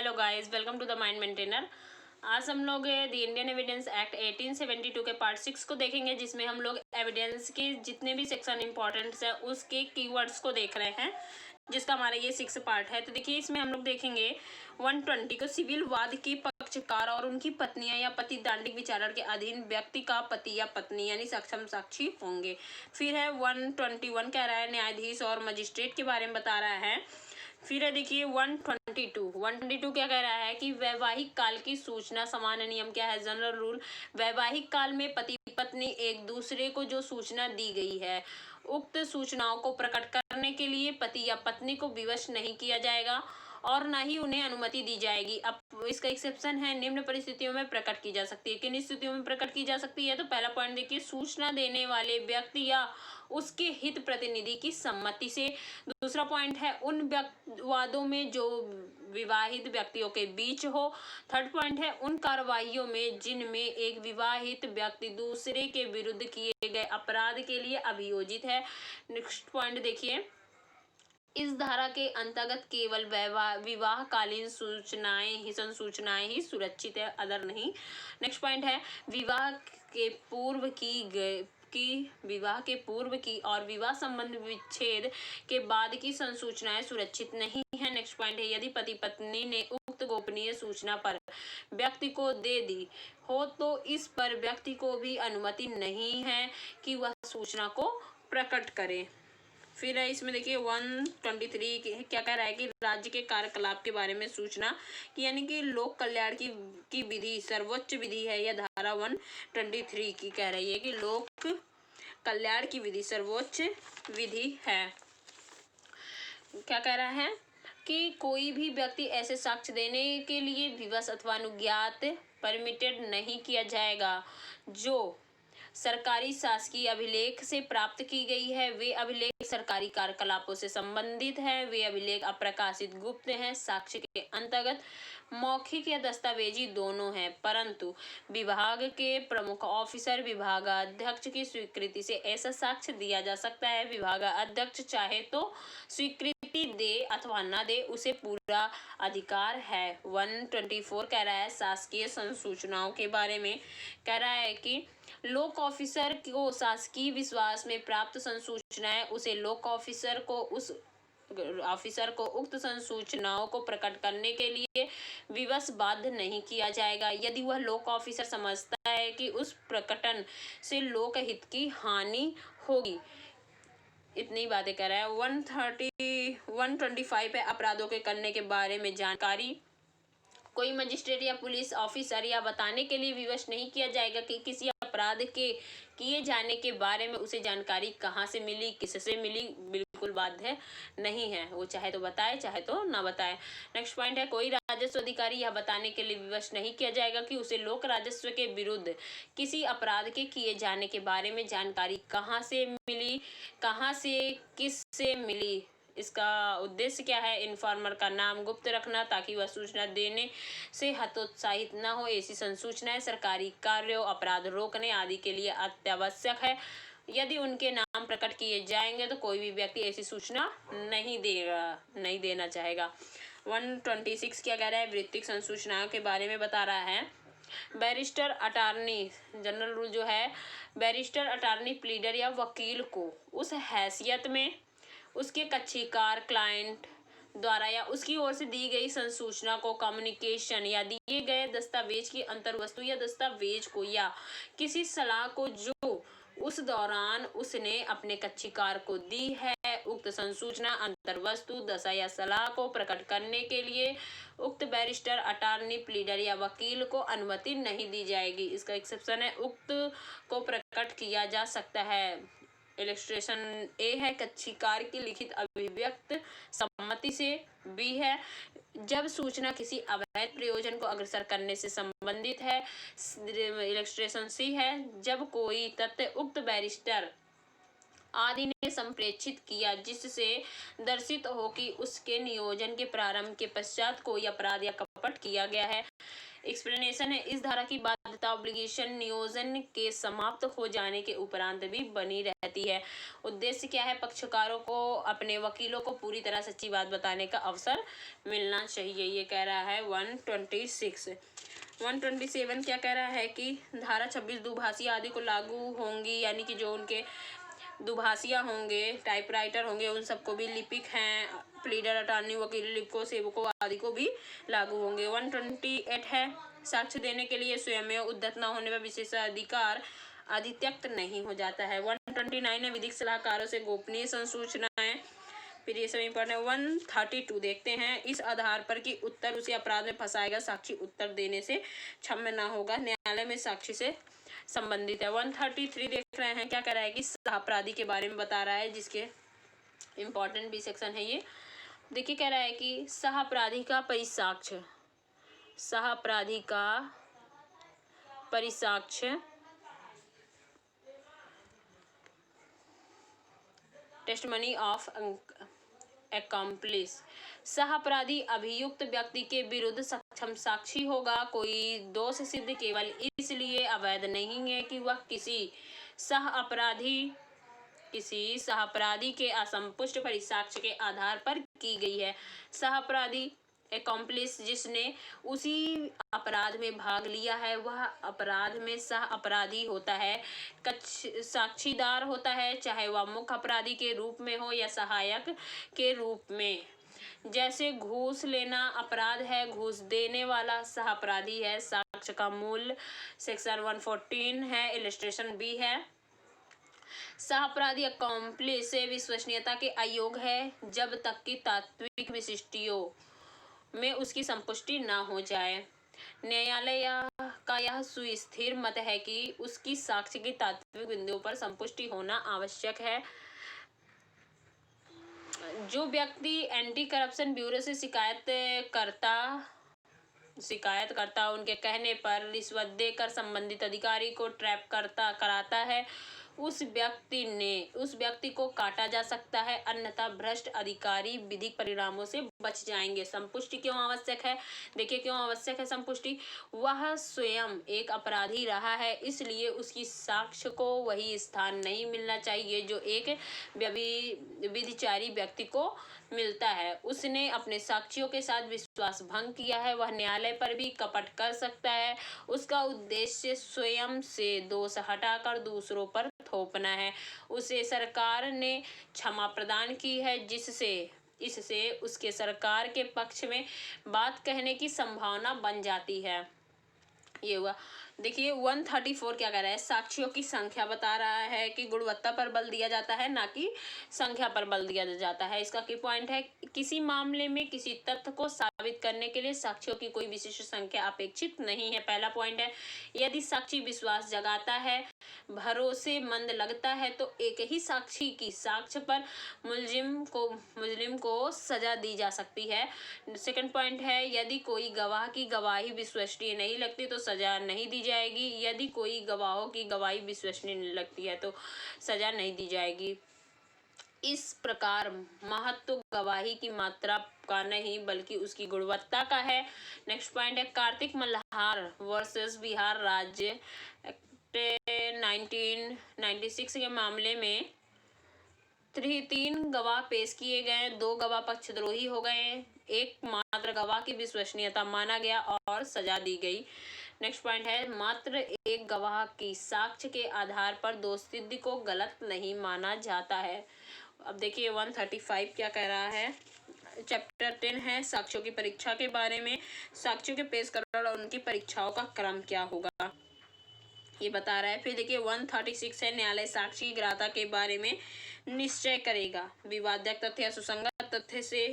Hello guys, welcome to the Mind Maintainer. आज हम लोग द इंडियन एविडेंस एक्ट 1872 के पार्ट 6 को देखेंगे, जिसमें हम लोग एविडेंस के जितने भी सेक्शन इंपॉर्टेंट्स है उसके कीवर्ड्स को देख रहे हैं, जिसका हमारा ये 6 पार्ट है। तो देखिए, इसमें हम लोग देखेंगे 120 को सिविल वाद की पक्षकार और उनकी पत्नियां या पति दंडिक विचारण के अधीन व्यक्ति का पति या पत्नी यानी सक्षम साक्षी होंगे। फिर है 121 कह रहा है न्यायाधीश और मजिस्ट्रेट के बारे में बता रहा है। फिर है देखिए 122 क्या कह रहा है कि वैवाहिक काल की सूचना, सामान्य नियम क्या है, जनरल रूल। वैवाहिक काल में पति पत्नी एक दूसरे को जो सूचना दी गई है, उक्त सूचनाओं को प्रकट करने के लिए पति या पत्नी को विवश नहीं किया जाएगा और न ही उन्हें अनुमति दी जाएगी। अब इसका एक्सेप्शन है, निम्न परिस्थितियों में प्रकट की जा सकती है। किन स्थितियों में प्रकट की जा सकती है? तो पहला पॉइंट देखिए, सूचना देने वाले व्यक्ति या उसके हित प्रतिनिधि की सम्मति से। दूसरा पॉइंट है, उन वादों में जो विवाहित व्यक्तियों के बीच हो। थर्ड पॉइंट है, उन कार्रवाइयों में जिनमें एक विवाहित व्यक्ति दूसरे के विरुद्ध किए गए अपराध के लिए अभियोजित है। नेक्स्ट पॉइंट देखिए, इस धारा के अंतर्गत केवल विवाहकालीन सूचनाएं ही सुरक्षित है, अदर नहीं। नेक्स्ट पॉइंट है, विवाह के पूर्व की और विवाह संबंध विच्छेद के बाद की संसूचनाएं सुरक्षित नहीं है। नेक्स्ट पॉइंट है, यदि पति पत्नी ने उक्त गोपनीय सूचना पर व्यक्ति को दे दी हो तो इस पर व्यक्ति को भी अनुमति नहीं है कि वह सूचना को प्रकट करे। फिर है इसमें देखिए 123 क्या कह रहा है कि राज्य के कार्यकलाप के बारे में सूचना की, यानी कि लोक कल्याण की विधि सर्वोच्च विधि है। यह धारा 123 की कह रही है कि लोक कल्याण की विधि सर्वोच्च विधि है। क्या कह रहा है कि कोई भी व्यक्ति ऐसे साक्ष्य देने के लिए विवश अथवा अनुज्ञात परमिटेड नहीं किया जाएगा जो सरकारी शासकीय अभिलेख से प्राप्त की गई है। वे अभिलेख सरकारी कार्यकलापों से संबंधित है। वे अभिलेख अप्रकाशित गुप्त हैं। साक्ष्य के अंतर्गत मौखिक या दस्तावेजी दोनों हैं, परंतु विभाग के प्रमुख ऑफिसर विभागाध्यक्ष की स्वीकृति से ऐसा साक्ष्य दिया जा सकता है। विभागाध्यक्ष चाहे तो स्वीकृति दे अथवा न दे, उसे पूरा अधिकार है। 124 कह रहा है शासकीय संसूचनाओं के बारे में। कह रहा है कि लोक ऑफिसर को शासकीय विश्वास में प्राप्त संसूचनाएं उसे लोक ऑफिसर को उक्त संसूचनाओं को प्रकट करने के लिए विवश बाध्य नहीं किया जाएगा, यदि वह लोक ऑफिसर समझता है कि उस प्रकटन से लोक हित की हानि होगी। इतनी बातें कर रहा है। 125 पे अपराधों के करने के बारे में जानकारी। कोई मजिस्ट्रेट या पुलिस ऑफिसर या बताने के लिए विवश नहीं किया जाएगा कि किसी अपराध के किए जाने के बारे में उसे जानकारी कहाँ से मिली, किससे मिली, बिल्कुल बाध्य नहीं है। वो चाहे तो बताए, चाहे तो ना बताए। नेक्स्ट पॉइंट है, कोई राजस्व अधिकारी यह बताने के लिए विवश नहीं किया जाएगा कि उसे लोक राजस्व के विरुद्ध किसी अपराध के किए जाने के बारे में जानकारी कहाँ से मिली, कहाँ से किससे मिली। इसका उद्देश्य क्या है? इन्फॉर्मर का नाम गुप्त रखना ताकि वह सूचना देने से हतोत्साहित न हो। ऐसी संसूचनाएं सरकारी कार्यों, अपराध रोकने आदि के लिए अत्यावश्यक है। यदि उनके नाम प्रकट किए जाएंगे तो कोई भी व्यक्ति ऐसी सूचना नहीं देना चाहेगा। 126 क्या कह रहा है? वृत्तिक संसूचनाओं के बारे में बता रहा है। बैरिस्टर अटार्नी, जनरल रूल जो है, बैरिस्टर अटार्नी प्लीडर या वकील को उस हैसियत में उसके कक्षीकार क्लाइंट द्वारा या उसकी ओर से दी गई संसूचना को, कम्युनिकेशन या दिए गए दस्तावेज की अंतर्वस्तु या दस्तावेज को या किसी सलाह को जो उस दौरान उसने अपने कक्षीकार को दी है, उक्त संसूचना, अंतर्वस्तु, दशा या सलाह को प्रकट करने के लिए उक्त बैरिस्टर अटार्नी प्लीडर या वकील को अनुमति नहीं दी जाएगी। इसका एक्सेप्शन है, उक्त को प्रकट किया जा सकता है। इलस्ट्रेशन ए है, कक्षीकार की लिखित अभिव्यक्त सम्मति से। बी है, जब सूचना किसी अवैध प्रयोजन को अग्रसर करने से संबंधित है। इलस्ट्रेशन सी है, जब कोई तथ्य उक्त बैरिस्टर आदि ने संप्रेषित किया जिससे दर्शित हो कि उसके नियोजन के प्रारंभ के पश्चात कोई अपराध या कपट किया गया है। एक्सप्लेनेशन है, इस धारा की बाध्यता ऑब्लिगेशन नियोजन के समाप्त हो जाने के उपरांत भी बनी रहती है। उद्देश्य क्या है? पक्षकारों को अपने वकीलों को पूरी तरह सच्ची बात बताने का अवसर मिलना चाहिए। ये कह रहा है 126। 127 क्या कह रहा है कि धारा 26 दुभाषी आदि को लागू होंगी, यानी कि जो उनके दुभाषिया होंगे, टाइपराइटर होंगे, उन सबको भी, लिपिक हैं, प्लीडर, अटॉर्नी, वकील, लिपिकों, सेवकों आदि को भी लागू होंगे। 128 है साक्ष्य देने के लिए स्वयं उद्धत न होने पर विशेषाधिकार अधित्यक्त नहीं हो जाता है। 129 है विधिक सलाहकारों से गोपनीय संसूचनाएं। फिर ये सभी पढ़ने 132 देखते हैं, इस आधार पर कि उत्तर उसे अपराध में फंसाएगा, साक्षी उत्तर देने से क्षम्य न होगा, न्यायालय में साक्षी से संबंधित है। 133 देख रहे हैं, क्या कह रहा है कि सहअपराधी के बारे में बता रहा है, जिसके इम्पोर्टेंट भी सेक्शन है ये। देखिए कह रहा है कि सहअपराधी का परिसाक्ष्य, सहअपराधी का परिसाक्ष्य टेस्टमनी ऑफ accomplice। सहअपराधी अभियुक्त व्यक्ति के विरुद्ध सक्षम साक्षी होगा। कोई दोष सिद्ध केवल इसलिए अवैध नहीं है कि वह किसी सहअपराधी के असंपुष्ट परिसाक्ष्य के आधार पर की गई है। सहअपराधी एक्कॉम्प्लिस जिसने उसी अपराध में भाग लिया है, वह अपराध में सह अपराधी होता है, साक्षीदार होता है, चाहे वह मुख्य अपराधी के रूप में हो या सहायक के रूप में। जैसे घूस लेना अपराध है, घूस देने वाला सह अपराधी है। साक्ष्य का मूल सेक्शन 114 है, इलस्ट्रेशन बी है। सहअपराधी एक्कॉम्प्लिस से विश्वसनीयता के अयोग्य है जब तक कि तात्विक विशिष्टियों में उसकी संपुष्टि न हो जाए। न्यायालय का यह सुस्थिर मत है कि उसकी साक्ष्य की तात्विक बिंदुओं पर संपुष्टि होना आवश्यक है। जो व्यक्ति एंटी करप्शन ब्यूरो से शिकायत करता उनके कहने पर रिश्वत देकर संबंधित अधिकारी को ट्रैप कराता है, उस व्यक्ति को काटा जा सकता है, अन्यथा भ्रष्ट अधिकारी विधिक परिणामों से बच जाएंगे। संपुष्टि क्यों आवश्यक है? देखिए क्यों आवश्यक है संपुष्टि। वह स्वयं एक अपराधी रहा है, इसलिए उसकी साक्ष्य को वही स्थान नहीं मिलना चाहिए जो एक विधिचारी व्यक्ति को मिलता है। उसने अपने साक्षियों के साथ विश्वास भंग किया है, वह न्यायालय पर भी कपट कर सकता है। उसका उद्देश्य स्वयं से दोष हटाकर दूसरों पर थोपना है। उसे सरकार ने क्षमा प्रदान की है, इससे उसके सरकार के पक्ष में बात कहने की संभावना बन जाती है। ये हुआ। देखिए 134 क्या कह रहा है, साक्षियों की संख्या बता रहा है कि गुणवत्ता पर बल दिया जाता है, ना कि संख्या पर बल दिया जाता है। इसका की पॉइंट है, किसी मामले में किसी तथ्य को साबित करने के लिए साक्षियों की कोई विशिष्ट संख्या अपेक्षित नहीं है। पहला पॉइंट है, यदि साक्षी विश्वास जगाता है, भरोसेमंद लगता है, तो एक ही साक्षी की साक्ष्य पर मुजरिम को सजा दी जा सकती है। सेकंड पॉइंट है, यदि कोई गवाह की गवाही विश्वसनीय नहीं लगती तो सजा नहीं दी जाएगी। यदि कोई गवाहों की गवाही विश्वसनीय लगती है तो सजा नहीं दी जाएगी। इस प्रकार महत्व गवाही की मात्रा का नहीं बल्कि उसकी गुणवत्ता का है। नेक्स्ट पॉइंट है, कार्तिक मल्हार वर्सेस बिहार राज्य एक्ट 1996 के मामले में 3 गवाह पेश किए गए, 2 गवाह पक्षद्रोही हो गए, एक मात्र गवाह की विश्वसनीयता माना गया और सजा दी गई। नेक्स्ट पॉइंट है, मात्र एक गवाह की साक्ष्य के आधार पर दोष सिद्धि को गलत नहीं माना जाता है। अब देखिए 135 क्या कह रहा है। चैप्टर 10 है साक्ष्यों की परीक्षा के बारे में। साक्ष्यों के पेशकरण और उनकी परीक्षाओं का क्रम क्या होगा ये बता रहा है। फिर देखिए 136 है, न्यायालय साक्षी की ग्राह्यता के बारे में निश्चय करेगा। विवादक तथ्य या सुसंगत तथ्य से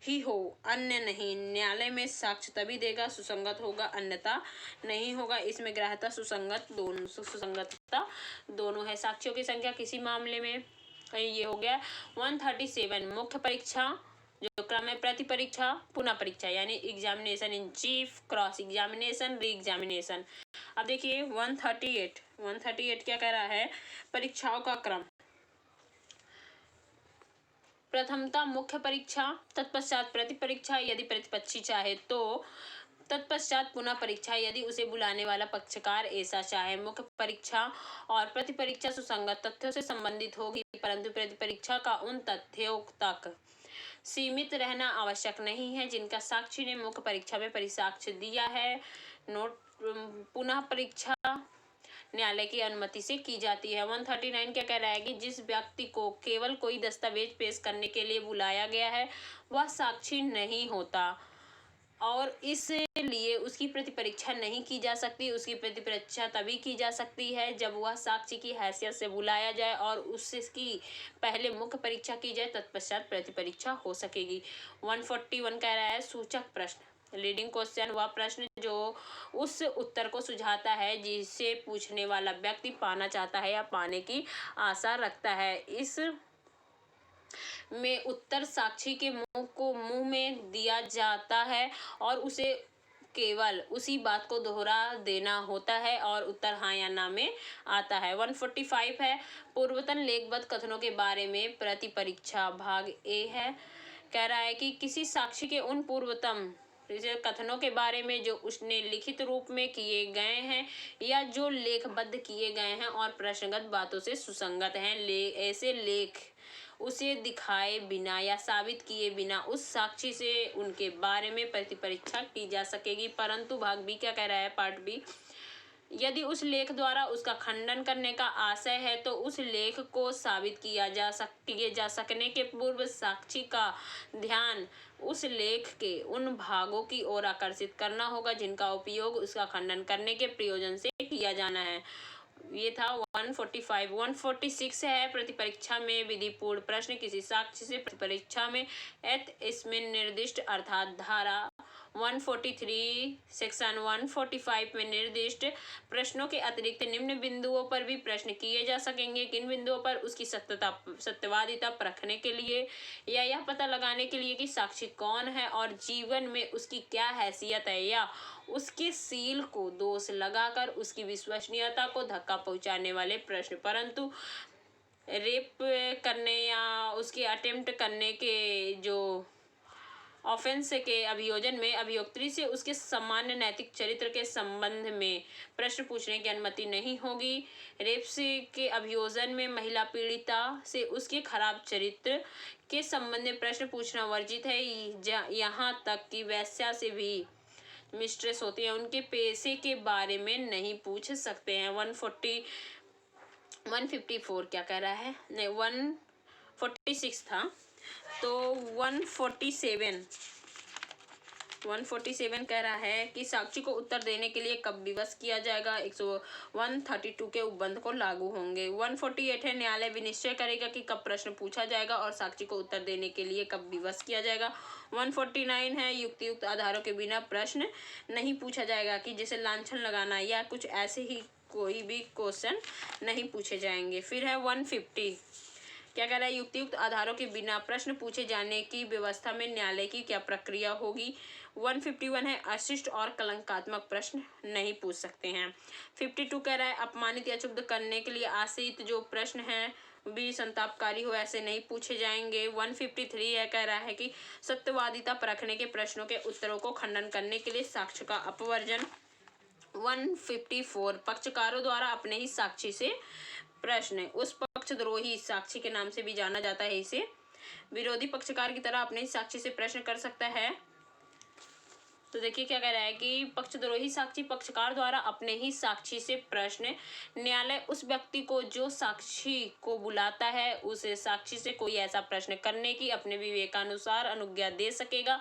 ही हो, अन्य नहीं। न्यायालय में साक्ष्य तभी देगा सुसंगत होगा, अन्यथा नहीं होगा। इसमें ग्राह्यता सुसंगतता दोनों है। साक्ष्यों की संख्या किसी मामले में ये हो गया। 137 मुख्य परीक्षा जो क्रम है, प्रति परीक्षा, पुनः परीक्षा यानी examination in chief, cross examination, re examination. अब देखिए 138 क्या कह रहा है, परीक्षाओं का क्रम। प्रथमता मुख्य परीक्षा, तत्पश्चात प्रति परीक्षा, यदि प्रतिपक्षी चाहे तो तत्पश्चात पुनः परीक्षा यदि उसे बुलाने वाला पक्षकार ऐसा चाहे। मुख्य परीक्षा और प्रतिपरीक्षा सुसंगत तथ्यों से संबंधित होगी, परंतु प्रतिपरीक्षा का उन तथ्यों तक सीमित रहना आवश्यक नहीं है जिनका साक्षी ने मुख्य परीक्षा में परिसाक्ष्य दिया है। नोट, पुनः परीक्षा न्यायालय की अनुमति से की जाती है। 139 क्या कह रहा है कि जिस व्यक्ति को केवल कोई दस्तावेज पेश करने के लिए बुलाया गया है वह साक्षी नहीं होता और इसलिए उसकी प्रतिपरीक्षा नहीं की जा सकती। उसकी प्रतिपरीक्षा तभी की जा सकती है जब वह साक्षी की हैसियत से बुलाया जाए और उसकी पहले मुख्य परीक्षा की जाए, तत्पश्चात प्रतिपरीक्षा हो सकेगी। 141 कह रहा है सूचक प्रश्न। लीडिंग क्वेश्चन वह प्रश्न जो उस उत्तर को सुझाता है जिसे पूछने वाला व्यक्ति पाना चाहता है या पाने की आशा रखता है। इस में उत्तर साक्षी के मुंह में दिया जाता है और उसे केवल उसी बात को दोहरा देना होता है और उत्तर हाँ या ना में आता है। 145 है पूर्वतन लेखबद्ध कथनों के बारे में प्रतिपरीक्षा। भाग ए है, कह रहा है कि किसी साक्षी के उन पूर्वतम कथनों के बारे में जो उसने लिखित रूप में किए गए हैं या जो लेखबद्ध किए गए हैं और प्रश्नगत बातों से सुसंगत हैं। ऐसे लेख उसे दिखाए बिना या साबित किए बिना उस साक्षी से उनके बारे में प्रतिपरीक्षा की जा सकेगी। परंतु भाग बी क्या कह रहा है, पार्ट बी, यदि उस लेख द्वारा उसका खंडन करने का आशय है तो उस लेख को साबित किए जा सकने के पूर्व साक्षी का ध्यान उस लेख के उन भागों की ओर आकर्षित करना होगा जिनका उपयोग उसका खंडन करने के प्रयोजन से किया जाना है। ये था 145। 146 है प्रतिपरीक्षा में विधिपूर्ण प्रश्न। किसी साक्षी से प्रतिपरीक्षा में इसमें निर्दिष्ट अर्थात धारा 143 सेक्शन 145 में निर्दिष्ट प्रश्नों के अतिरिक्त निम्न बिंदुओं पर भी प्रश्न किए जा सकेंगे। किन बिंदुओं पर, उसकी सत्यवादिता परखने के लिए या यह पता लगाने के लिए कि साक्षी कौन है और जीवन में उसकी क्या हैसियत है, या उसके सील को दोष लगाकर उसकी विश्वसनीयता को धक्का पहुंचाने वाले प्रश्न। परंतु रेप करने या उसके अटेम्प्ट करने के जो ऑफेंस के अभियोजन में अभियोक्त्री से उसके सामान्य नैतिक चरित्र के संबंध में प्रश्न पूछने की अनुमति नहीं होगी। रेप के अभियोजन में महिला पीड़िता से उसके खराब चरित्र के संबंध में प्रश्न पूछना वर्जित है। यहाँ तक कि वेश्या से भी मिस्ट्रेस होती है उनके पैसे के बारे में नहीं पूछ सकते हैं। 154 क्या कह रहा है, नहीं 146 था तो 147 कह रहा है कि साक्षी को उत्तर देने के लिए कब विवश किया जाएगा। 132 के उपबंध को लागू होंगे। 148 है न्यायालय विनिश्चय करेगा कि कब प्रश्न पूछा जाएगा और साक्षी को उत्तर देने के लिए कब विवश किया जाएगा। 149 है युक्तियुक्त आधारों के बिना प्रश्न नहीं पूछा जाएगा कि जैसे लांछन लगाना या कुछ ऐसे ही कोई भी क्वेश्चन नहीं पूछे जाएंगे। फिर है 150 क्या कह रहा है, युक्तियुक्त आधारों के बिना प्रश्न पूछे जाने की व्यवस्था में न्यायालय की क्या प्रक्रिया होगी। 151 है अशिष्ट और कलंकात्मक प्रश्न नहीं पूछ सकते हैं। 52 कह रहा है अपमानित या क्षुब्ध करने के लिए आश्रित जो प्रश्न है भी संतापकारी हो ऐसे नहीं पूछे जाएंगे। 153 है कह रहा है कि सत्यवादिता परखने के प्रश्नों के उत्तरों को खंडन करने के लिए साक्ष्य का अपवर्जन। 154 पक्षकारों द्वारा अपने ही साक्षी से प्रश्न, उस पक्षद्रोही साक्षी के नाम से भी जाना जाता है इसे, विरोधी पक्षकार की तरह अपने ही साक्षी से प्रश्न कर सकता है। तो देखिए क्या कह रहा है कि पक्षद्रोही साक्षी पक्षकार द्वारा अपने ही साक्षी से प्रश्न, न्यायालय उस व्यक्ति को जो साक्षी को बुलाता है उस साक्षी से कोई ऐसा प्रश्न करने की अपने विवेकानुसार अनुज्ञा दे सकेगा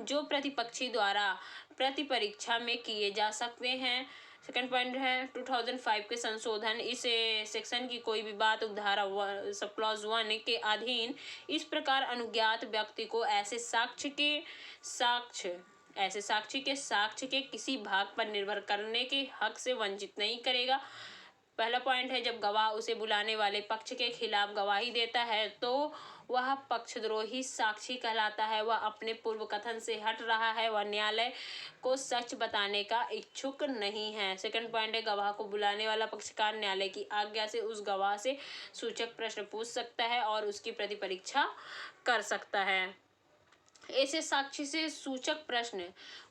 जो प्रतिपक्षी द्वारा प्रतिपरीक्षा में किए जा सकते हैं। सेकंड पॉइंट है 2005 के संशोधन, इस सेक्शन की कोई भी बात उपधारा क्लॉज 1 के अधीन इस प्रकार अनुज्ञात व्यक्ति को ऐसे साक्ष्य के साक्ष्य के किसी भाग पर निर्भर करने के हक से वंचित नहीं करेगा। पहला पॉइंट है जब गवाह उसे बुलाने वाले पक्ष के खिलाफ गवाही देता है तो वह पक्षद्रोही साक्षी कहलाता है। वह अपने पूर्व कथन से हट रहा है, वह न्यायालय को सच बताने का इच्छुक नहीं है। सेकंड पॉइंट है गवाह को बुलाने वाला पक्षकार न्यायालय की आज्ञा से उस गवाह से सूचक प्रश्न पूछ सकता है और उसकी प्रतिपरीक्षा कर सकता है। ऐसे साक्ष्य से सूचक प्रश्न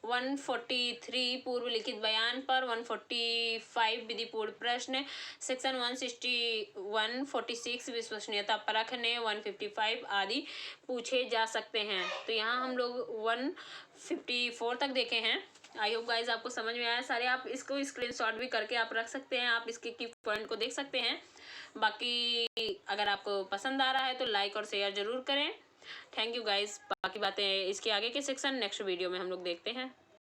143 पूर्व लिखित बयान पर, 145 विधिपूर्ण प्रश्न, सेक्शन 146 विश्वसनीयता परखने, 155 आदि पूछे जा सकते हैं। तो यहाँ हम लोग 154 तक देखे हैं। आई होप गाइज आपको समझ में आया सारे। आप इसको स्क्रीनशॉट भी करके आप रख सकते हैं, आप इसके की पॉइंट को देख सकते हैं। बाकी अगर आपको पसंद आ रहा है तो लाइक और शेयर जरूर करें। Thank you guys. बाकी बातें इसके आगे के सेक्शन नेक्स्ट वीडियो में हम लोग देखते हैं।